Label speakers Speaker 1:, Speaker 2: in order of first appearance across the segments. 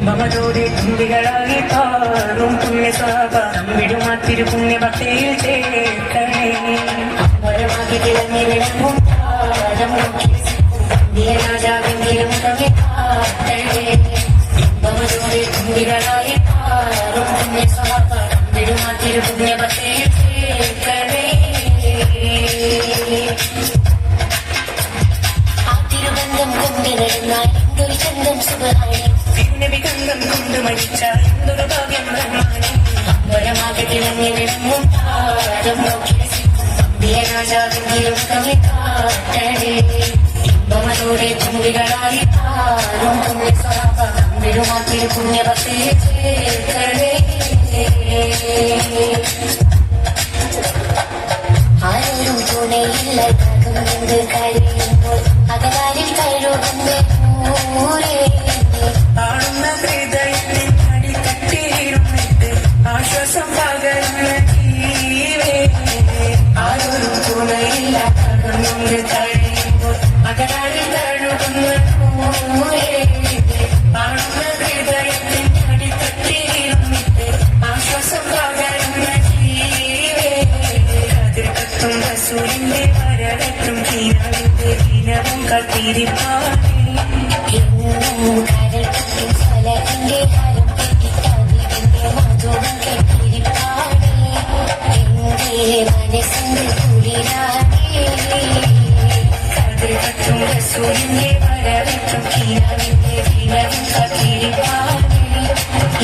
Speaker 1: മമതോടെ തുമ്പികളായി പാറും പുണ്യസാപ വിടുമാത്തിരു പുണ്യഭക്തിയിൽ ചേർക്കണേ അമ്പരമാക്കി തിളങ്ങി വിളങ്ങും താരം രാജാവിന്റെയും മമതോടെ തുമ്പികളായി പാറും പുണ്യസാപ വിടുമാത്തിരു പുണ്യഭക്തിയിൽ ചേർക്കണേ ആ തിരുബന്ധം കൊണ്ടിരുന്നാൽ എന്തൊരു ചന്തം സുഖമായി വികന്ധം കൊണ്ട് മരിച്ച എന്തൊരു ഭാഗ്യം അമ്പരമാകെ തിളങ്ങി വിളങ്ങും താരം രാജാവിന്റെയും കാട്ടേ ഇമ്പമതോടെ തുമ്പികളായി താരും പുണ്യസാപിടുമാത്തിരു പുണ്യഭക്തിയെ ചേർക്കണേ ആരോരും തുണയില്ല എന്ത് കഴിയുമ്പോൾ അകലാലിൽ കഴുകുന്നേ ആളുന്ന ഹൃദയത്തിൽ അടിത്തട്ടിയിരുന്നിട്ട് ആശ്വാസം പകരുന്ന ജീവേ ആരൊരു തുണയില്ല കടന്നുണ്ട് കഴിയുമ്പോൾ അകലാലിൽ കഴുകുന്ന ആളുന്ന ഹൃദയത്തിൽ അടിത്തട്ടിയിരുന്നിട്ട് ആശ്വാസം പകരുന്ന ജീവേ കതിർക്കത്തും റസൂലിന്റെ വരടത്തും കീനാവിന്റെ ദിനവും കത്തിരിപ്പാടി സ്വലത്തിന്റെ കാലം കെട്ടിട്ടാതിന്റെ മധുരം കെട്ടിരിപ്പാടി എന്റെ മനസ്സിന്റെ കുളിരാടി കതിർക്കത്തും റസൂലിന്റെ വരവെത്തും കീനാവിന്റെ ദിനവും കത്തിരിപ്പാടി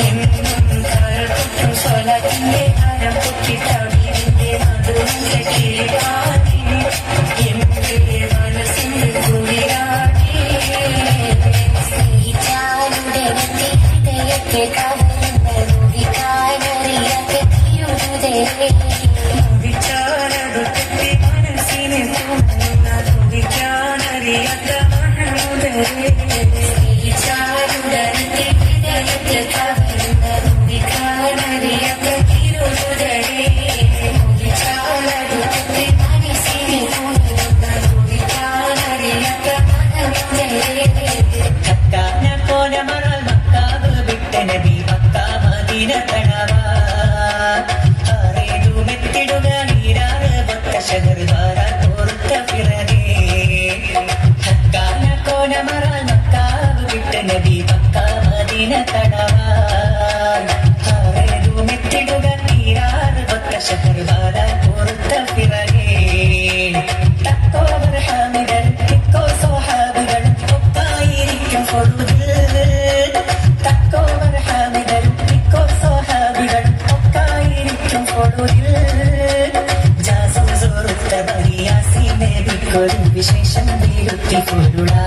Speaker 1: എന്നും കരട്ടും സ്വലത്തിന്റെ കാലം കെട്ടിട്ടാതിന്റെ മധുരം കെട്ടിരിപ്പാടി എന്റെ മനസ്സിന്റെ കുളിരാടി മനസ്സിനെ തോന്നുന്നറിയാത്ത വിശേഷം വീരുത്തി പൊരുളാ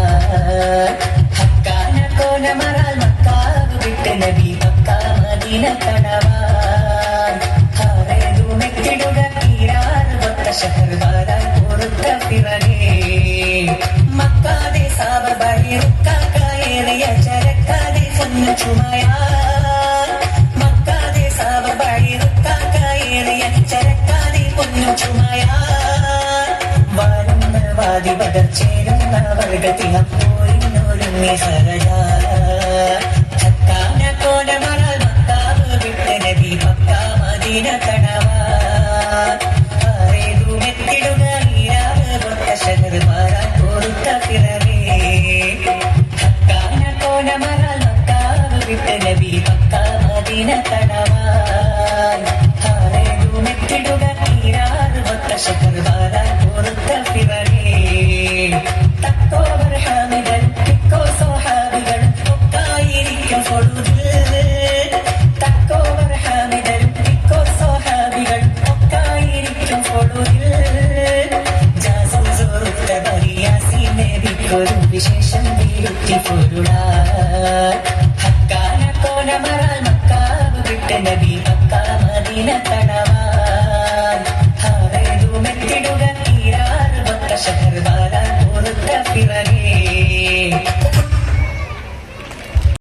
Speaker 1: ഹക്കാന കോനമറാൽ മക്കാവ് വിട്ട് നബി മക്ക മദീന കടവാൻ ഹാറേതു മെത്തിടുക തീരാറ് ഒത്ത ഷഹർ വാരാൻ പൊറുത്ത പിറകേ മക്കാതെ സാബബഴി റുക്കാക്കായേറിയ ചരക്കാതെ പൊന്നു ചുമയാ മക്കാതെ സാബബഴി റുക്കാക്കായേറിയ ചരക്കാതെ പൊന്നു ചുമയാ വാതി ബദർ ചേരുന്ന വർഗത്തിനപ്പോയിന്നൊരുങ്ങി സരജാ ഹക്കാന കോനമറാൽ മക്കാവ് വിട്ട് നബി മക്ക മദീന കടവാൻ ഹാറേതു മെത്തിടുക ഈരാറ് പൊത്ത ഷഹർ വാരാൻ പൊറുത്ത പിറവേ ഹക്കാന കോനമറാൽ മക്കാവ് വിട്ട് നബി മക്ക മദീന കടവാൻ ഹാറേതു മെത്തിടുക ഈരാറ് പൊത്ത ഷഹർ വാരാൻ പൊറുത്ത പിറവേ തക്കോവർ ഹാമികൾ തിക്കോ സ്വഹാബികൾ ഒക്കായിരിക്കും പൊടുതിൽ തക്കോവർ ഹാമികൾ തിക്കോ സ്വഹാബികൾ ഒക്കായിരിക്കും പൊടുതിൽ ജാസം സോറുത്ത ബരിയാസി നബിക്കൊരു വിശേഷം വീരുത്തി